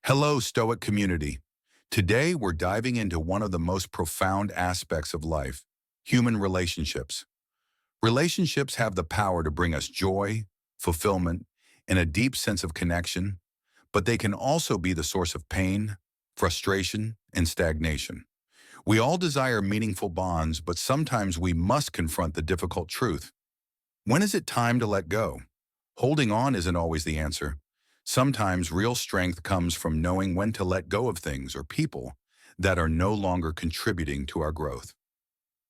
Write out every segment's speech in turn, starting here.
Hello, Stoic community. Today, we're diving into one of the most profound aspects of life, human relationships. Relationships have the power to bring us joy, fulfillment, and a deep sense of connection, but they can also be the source of pain, frustration, and stagnation. We all desire meaningful bonds, but sometimes we must confront the difficult truth. When is it time to let go? Holding on isn't always the answer. Sometimes real strength comes from knowing when to let go of things or people that are no longer contributing to our growth.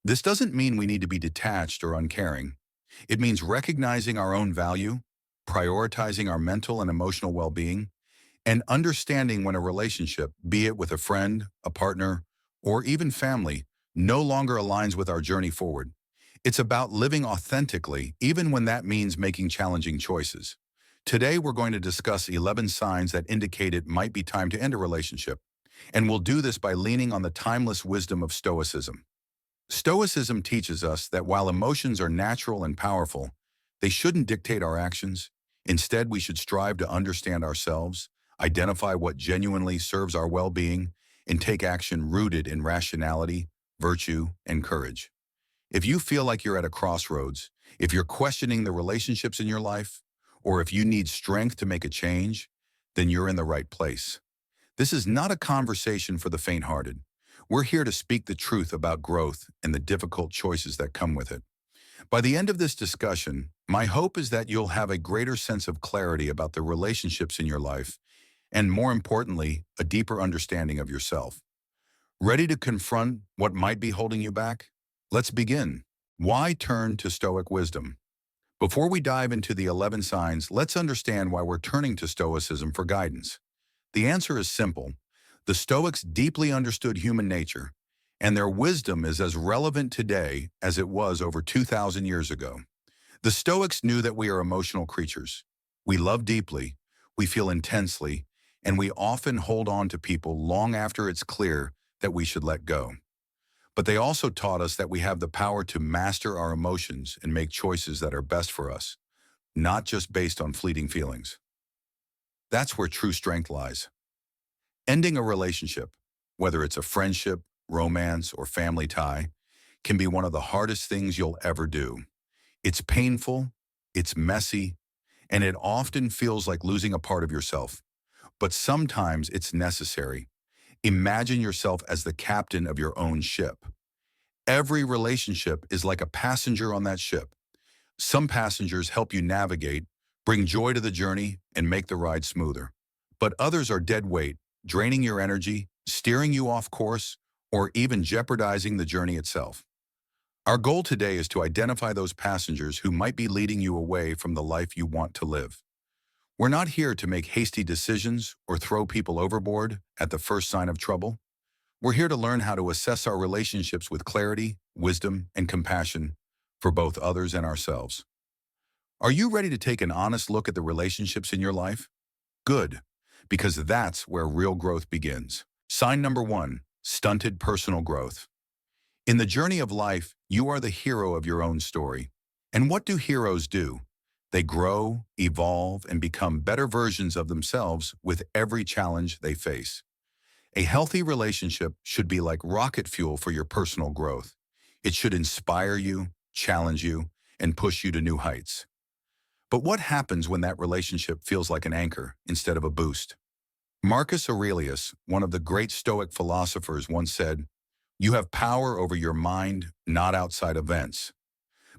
This doesn't mean we need to be detached or uncaring. It means recognizing our own value, prioritizing our mental and emotional well-being, and understanding when a relationship, be it with a friend, a partner, or even family, no longer aligns with our journey forward. It's about living authentically, even when that means making challenging choices. Today, we're going to discuss 11 signs that indicate it might be time to end a relationship, and we'll do this by leaning on the timeless wisdom of Stoicism. Stoicism teaches us that while emotions are natural and powerful, they shouldn't dictate our actions. Instead, we should strive to understand ourselves, identify what genuinely serves our well-being, and take action rooted in rationality, virtue, and courage. If you feel like you're at a crossroads, if you're questioning the relationships in your life, or if you need strength to make a change, then you're in the right place. This is not a conversation for the faint-hearted. We're here to speak the truth about growth and the difficult choices that come with it. By the end of this discussion, my hope is that you'll have a greater sense of clarity about the relationships in your life, and more importantly, a deeper understanding of yourself. Ready to confront what might be holding you back? Let's begin. Why turn to Stoic wisdom? Before we dive into the 11 signs, let's understand why we're turning to Stoicism for guidance. The answer is simple. The Stoics deeply understood human nature, and their wisdom is as relevant today as it was over 2,000 years ago. The Stoics knew that we are emotional creatures. We love deeply, we feel intensely, and we often hold on to people long after it's clear that we should let go. But they also taught us that we have the power to master our emotions and make choices that are best for us, not just based on fleeting feelings. That's where true strength lies. Ending a relationship, whether it's a friendship, romance, or family tie, can be one of the hardest things you'll ever do. It's painful, it's messy, and it often feels like losing a part of yourself. But sometimes it's necessary. Imagine yourself as the captain of your own ship. Every relationship is like a passenger on that ship. Some passengers help you navigate, bring joy to the journey, and make the ride smoother. But others are dead weight, draining your energy, steering you off course, or even jeopardizing the journey itself. Our goal today is to identify those passengers who might be leading you away from the life you want to live. We're not here to make hasty decisions or throw people overboard at the first sign of trouble. We're here to learn how to assess our relationships with clarity, wisdom, and compassion for both others and ourselves. Are you ready to take an honest look at the relationships in your life? Good, because that's where real growth begins. Sign number 1, stunted personal growth. In the journey of life, you are the hero of your own story. And what do heroes do? They grow, evolve, and become better versions of themselves with every challenge they face. A healthy relationship should be like rocket fuel for your personal growth. It should inspire you, challenge you, and push you to new heights. But what happens when that relationship feels like an anchor instead of a boost? Marcus Aurelius, one of the great Stoic philosophers, once said, "You have power over your mind, not outside events."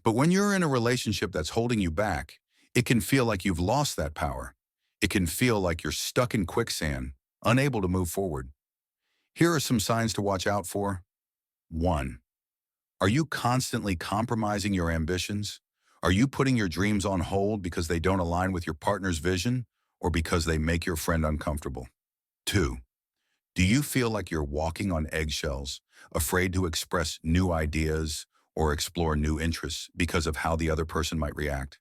But when you're in a relationship that's holding you back, it can feel like you've lost that power. It can feel like you're stuck in quicksand, unable to move forward. Here are some signs to watch out for. 1. Are you constantly compromising your ambitions? Are you putting your dreams on hold because they don't align with your partner's vision or because they make your friend uncomfortable? 2. Do you feel like you're walking on eggshells, afraid to express new ideas or explore new interests because of how the other person might react?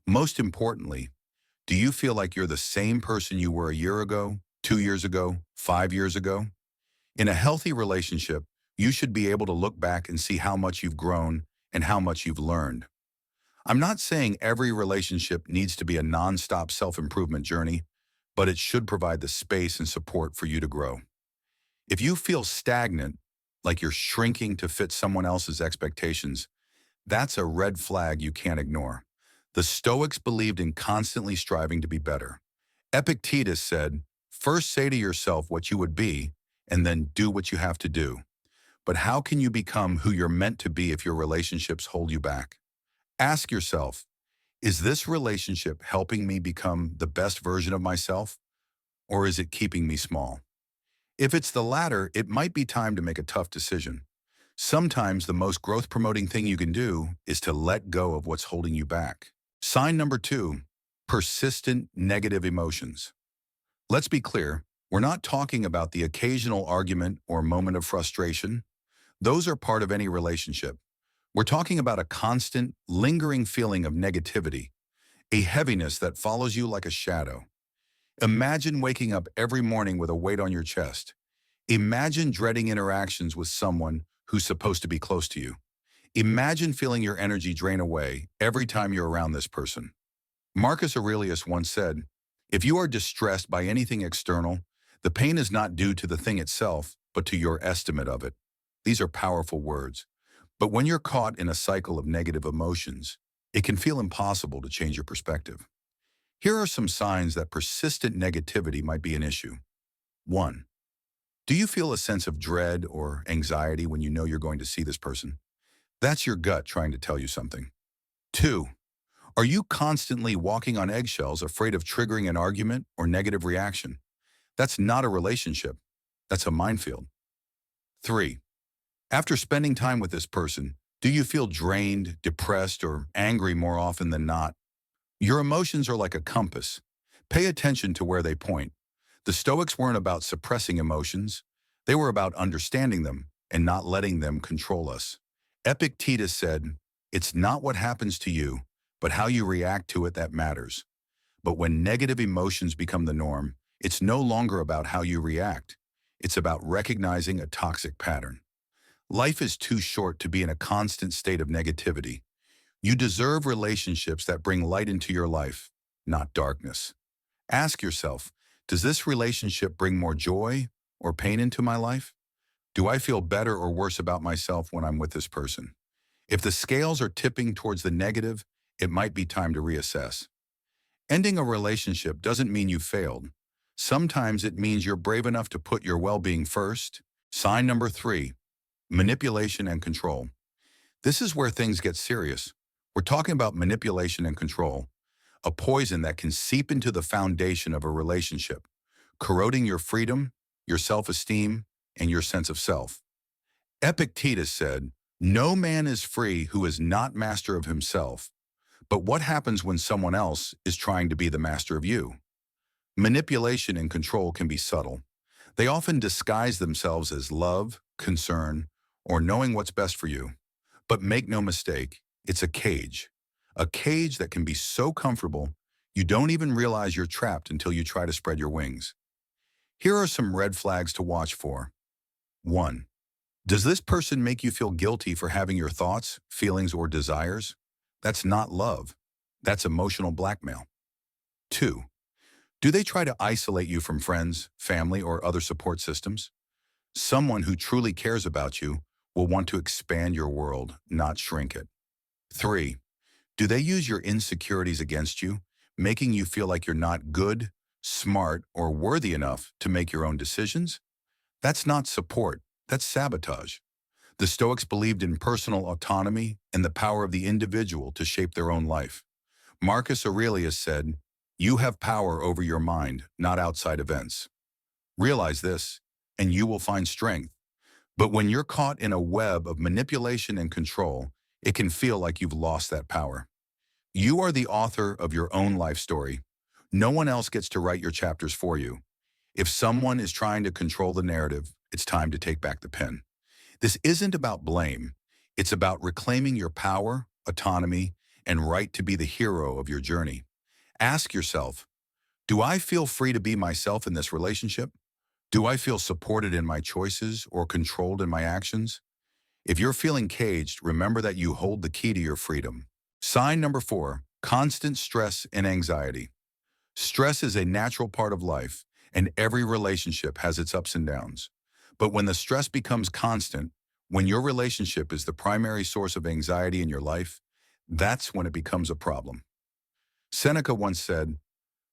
Most importantly, do you feel like you're the same person you were a year ago, 2 years ago, 5 years ago? In a healthy relationship, you should be able to look back and see how much you've grown and how much you've learned. I'm not saying every relationship needs to be a non-stop self-improvement journey, but it should provide the space and support for you to grow. If you feel stagnant, like you're shrinking to fit someone else's expectations, that's a red flag you can't ignore. The Stoics believed in constantly striving to be better. Epictetus said, first say to yourself what you would be, and then do what you have to do. But how can you become who you're meant to be if your relationships hold you back? Ask yourself, is this relationship helping me become the best version of myself, or is it keeping me small? If it's the latter, it might be time to make a tough decision. Sometimes the most growth-promoting thing you can do is to let go of what's holding you back. Sign number 2, persistent negative emotions. Let's be clear, we're not talking about the occasional argument or moment of frustration. Those are part of any relationship. We're talking about a constant, lingering feeling of negativity, a heaviness that follows you like a shadow. Imagine waking up every morning with a weight on your chest. Imagine dreading interactions with someone who's supposed to be close to you. Imagine feeling your energy drain away every time you're around this person. Marcus Aurelius once said, if you are distressed by anything external, the pain is not due to the thing itself, but to your estimate of it. These are powerful words. But when you're caught in a cycle of negative emotions, it can feel impossible to change your perspective. Here are some signs that persistent negativity might be an issue. 1. Do you feel a sense of dread or anxiety when you know you're going to see this person? That's your gut trying to tell you something. 2. Are you constantly walking on eggshells, afraid of triggering an argument or negative reaction? That's not a relationship. That's a minefield. 3. After spending time with this person, do you feel drained, depressed, or angry more often than not? Your emotions are like a compass. Pay attention to where they point. The Stoics weren't about suppressing emotions. They were about understanding them and not letting them control us. Epictetus said, it's not what happens to you, but how you react to it that matters. But when negative emotions become the norm, it's no longer about how you react. It's about recognizing a toxic pattern. Life is too short to be in a constant state of negativity. You deserve relationships that bring light into your life, not darkness. Ask yourself, does this relationship bring more joy or pain into my life? Do I feel better or worse about myself when I'm with this person? If the scales are tipping towards the negative, it might be time to reassess. Ending a relationship doesn't mean you failed. Sometimes it means you're brave enough to put your well-being first. Sign number 3, manipulation and control. This is where things get serious. We're talking about manipulation and control, a poison that can seep into the foundation of a relationship, corroding your freedom, your self-esteem, and your sense of self. Epictetus said, no man is free who is not master of himself. But what happens when someone else is trying to be the master of you? Manipulation and control can be subtle. They often disguise themselves as love, concern, or knowing what's best for you. But make no mistake, it's a cage that can be so comfortable you don't even realize you're trapped until you try to spread your wings. Here are some red flags to watch for. 1. Does this person make you feel guilty for having your thoughts, feelings, or desires? That's not love. That's emotional blackmail. 2. Do they try to isolate you from friends, family, or other support systems? Someone who truly cares about you will want to expand your world, not shrink it. 3. Do they use your insecurities against you, making you feel like you're not good, smart, or worthy enough to make your own decisions? That's not support. That's sabotage. The Stoics believed in personal autonomy and the power of the individual to shape their own life. Marcus Aurelius said, you have power over your mind, not outside events. Realize this, and you will find strength. But when you're caught in a web of manipulation and control, it can feel like you've lost that power. You are the author of your own life story. No one else gets to write your chapters for you. If someone is trying to control the narrative, it's time to take back the pen. This isn't about blame. It's about reclaiming your power, autonomy, and right to be the hero of your journey. Ask yourself, do I feel free to be myself in this relationship? Do I feel supported in my choices or controlled in my actions? If you're feeling caged, remember that you hold the key to your freedom. Sign number 4, constant stress and anxiety. Stress is a natural part of life, and every relationship has its ups and downs. But when the stress becomes constant, when your relationship is the primary source of anxiety in your life, that's when it becomes a problem. Seneca once said,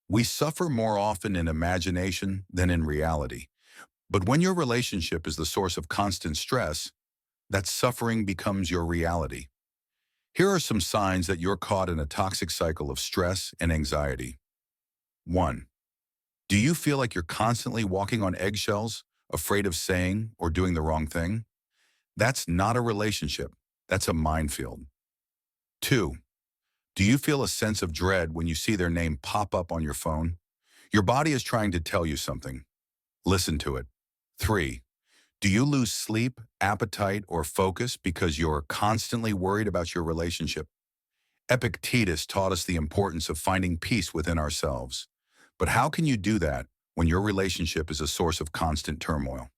"We suffer more often in imagination than in reality." But when your relationship is the source of constant stress, that suffering becomes your reality. Here are some signs that you're caught in a toxic cycle of stress and anxiety. 1. Do you feel like you're constantly walking on eggshells, afraid of saying or doing the wrong thing? That's not a relationship. That's a minefield. 2. Do you feel a sense of dread when you see their name pop up on your phone? Your body is trying to tell you something. Listen to it. 3. Do you lose sleep, appetite, or focus because you're constantly worried about your relationship? Epictetus taught us the importance of finding peace within ourselves. But how can you do that when your relationship is a source of constant turmoil?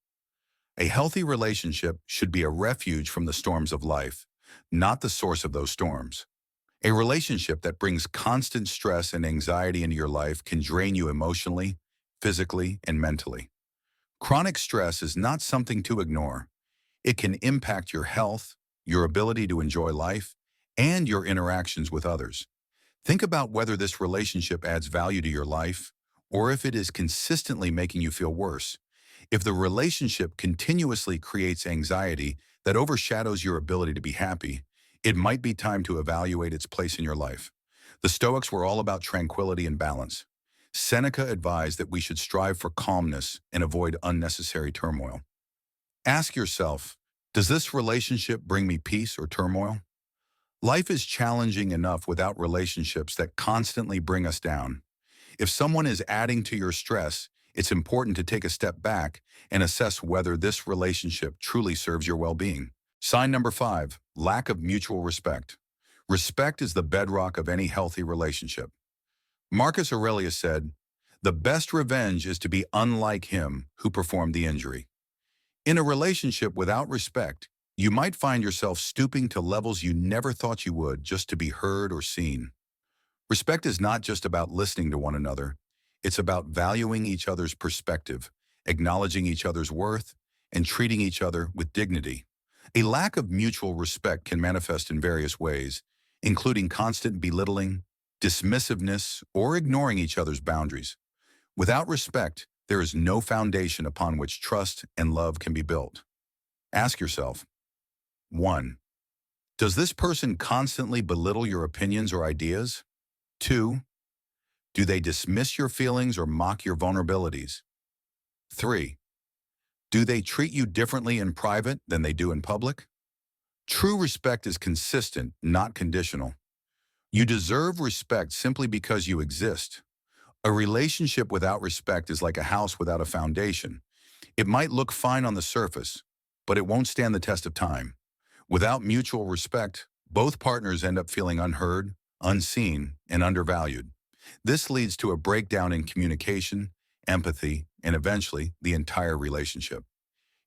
A healthy relationship should be a refuge from the storms of life, not the source of those storms. A relationship that brings constant stress and anxiety into your life can drain you emotionally, physically, and mentally. Chronic stress is not something to ignore. It can impact your health, your ability to enjoy life, and your interactions with others. Think about whether this relationship adds value to your life or if it is consistently making you feel worse. If the relationship continuously creates anxiety that overshadows your ability to be happy, it might be time to evaluate its place in your life. The Stoics were all about tranquility and balance. Seneca advised that we should strive for calmness and avoid unnecessary turmoil. Ask yourself, does this relationship bring me peace or turmoil? Life is challenging enough without relationships that constantly bring us down. If someone is adding to your stress, it's important to take a step back and assess whether this relationship truly serves your well-being. Sign number 5, lack of mutual respect. Respect is the bedrock of any healthy relationship. Marcus Aurelius said, "The best revenge is to be unlike him who performed the injury." In a relationship without respect, you might find yourself stooping to levels you never thought you would just to be heard or seen. Respect is not just about listening to one another. It's about valuing each other's perspective, acknowledging each other's worth, and treating each other with dignity. A lack of mutual respect can manifest in various ways, including constant belittling, dismissiveness, or ignoring each other's boundaries. Without respect, there is no foundation upon which trust and love can be built. Ask yourself, 1. Does this person constantly belittle your opinions or ideas? 2. Do they dismiss your feelings or mock your vulnerabilities? 3. Do they treat you differently in private than they do in public? True respect is consistent, not conditional. You deserve respect simply because you exist. A relationship without respect is like a house without a foundation. It might look fine on the surface, but it won't stand the test of time. Without mutual respect, both partners end up feeling unheard, unseen, and undervalued. This leads to a breakdown in communication, empathy, and eventually the entire relationship.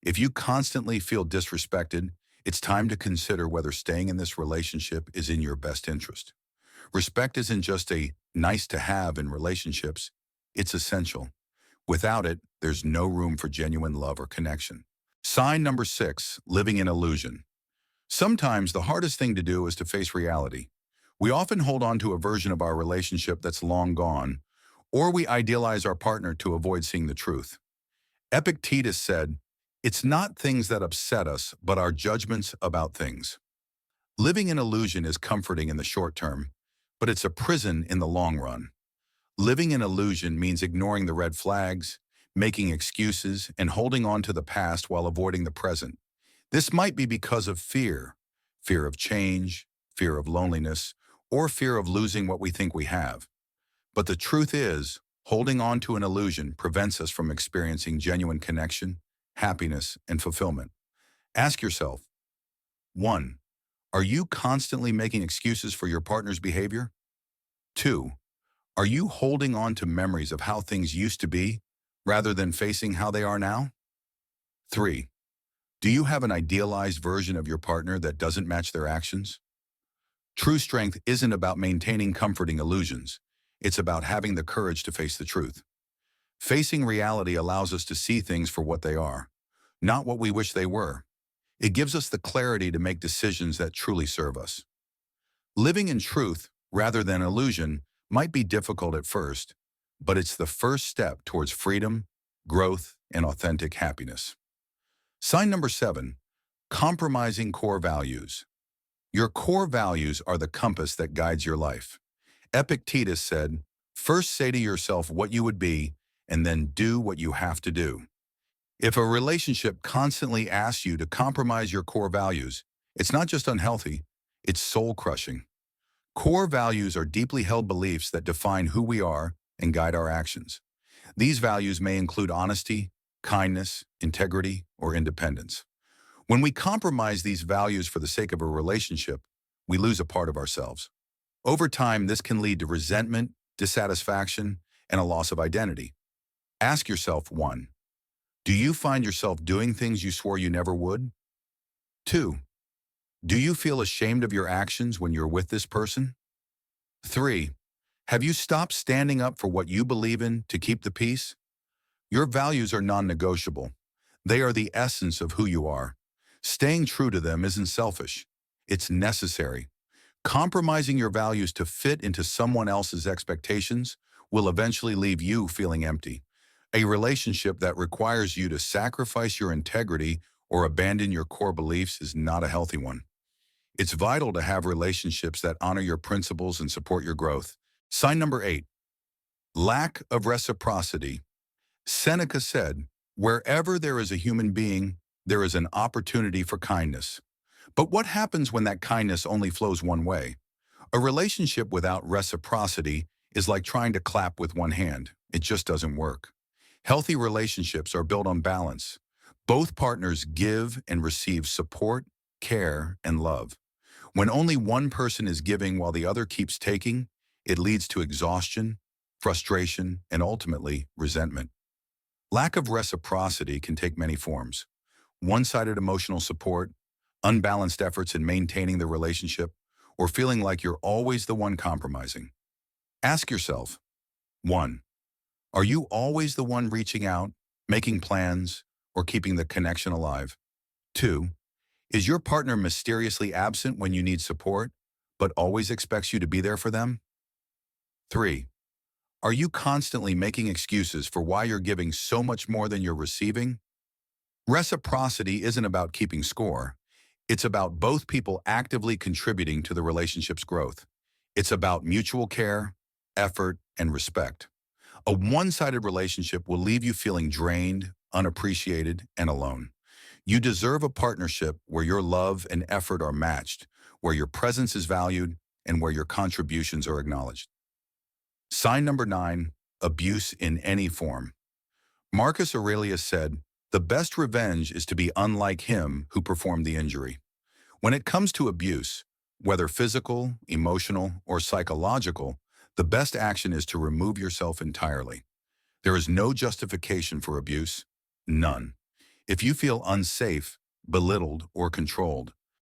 If you constantly feel disrespected, it's time to consider whether staying in this relationship is in your best interest. Respect isn't just a nice to have in relationships, it's essential. Without it, there's no room for genuine love or connection. Sign number 6, living in illusion. Sometimes the hardest thing to do is to face reality. We often hold on to a version of our relationship that's long gone, or we idealize our partner to avoid seeing the truth. Epictetus said, "It's not things that upset us, but our judgments about things." Living in illusion is comforting in the short term, but it's a prison in the long run. Living in illusion means ignoring the red flags, making excuses, and holding on to the past while avoiding the present. This might be because of fear of change, fear of loneliness, or fear of losing what we think we have. But the truth is, holding on to an illusion prevents us from experiencing genuine connection, happiness, and fulfillment. Ask yourself, 1. Are you constantly making excuses for your partner's behavior? 2. Are you holding on to memories of how things used to be rather than facing how they are now? 3. Do you have an idealized version of your partner that doesn't match their actions? True strength isn't about maintaining comforting illusions. It's about having the courage to face the truth. Facing reality allows us to see things for what they are, not what we wish they were. It gives us the clarity to make decisions that truly serve us. Living in truth, rather than illusion, might be difficult at first, but it's the first step towards freedom, growth, and authentic happiness. Sign number 7, compromising core values. Your core values are the compass that guides your life. Epictetus said, "First say to yourself what you would be, and then do what you have to do." If a relationship constantly asks you to compromise your core values, it's not just unhealthy, it's soul-crushing. Core values are deeply held beliefs that define who we are and guide our actions. These values may include honesty, kindness, integrity, or independence. When we compromise these values for the sake of a relationship, we lose a part of ourselves. Over time, this can lead to resentment, dissatisfaction, and a loss of identity. Ask yourself, 1, do you find yourself doing things you swore you never would? 2, do you feel ashamed of your actions when you're with this person? 3, have you stopped standing up for what you believe in to keep the peace? Your values are non-negotiable. They are the essence of who you are. Staying true to them isn't selfish. It's necessary. Compromising your values to fit into someone else's expectations will eventually leave you feeling empty. A relationship that requires you to sacrifice your integrity or abandon your core beliefs is not a healthy one. It's vital to have relationships that honor your principles and support your growth. Sign number 8, lack of reciprocity. Seneca said, "Wherever there is a human being, there is an opportunity for kindness." But what happens when that kindness only flows one way? A relationship without reciprocity is like trying to clap with one hand. It just doesn't work. Healthy relationships are built on balance. Both partners give and receive support, care, and love. When only one person is giving while the other keeps taking, it leads to exhaustion, frustration, and ultimately resentment. Lack of reciprocity can take many forms: one-sided emotional support, unbalanced efforts in maintaining the relationship, or feeling like you're always the one compromising. Ask yourself, 1, are you always the one reaching out, making plans, or keeping the connection alive? 2, is your partner mysteriously absent when you need support, but always expects you to be there for them? 3, are you constantly making excuses for why you're giving so much more than you're receiving? Reciprocity isn't about keeping score. It's about both people actively contributing to the relationship's growth. It's about mutual care, effort, and respect. A one-sided relationship will leave you feeling drained, unappreciated, and alone. You deserve a partnership where your love and effort are matched, where your presence is valued, and where your contributions are acknowledged. Sign number 9, abuse in any form. Marcus Aurelius said, "The best revenge is to be unlike him who performed the injury." When it comes to abuse, whether physical, emotional, or psychological, the best action is to remove yourself entirely. There is no justification for abuse, none. If you feel unsafe, belittled, or controlled,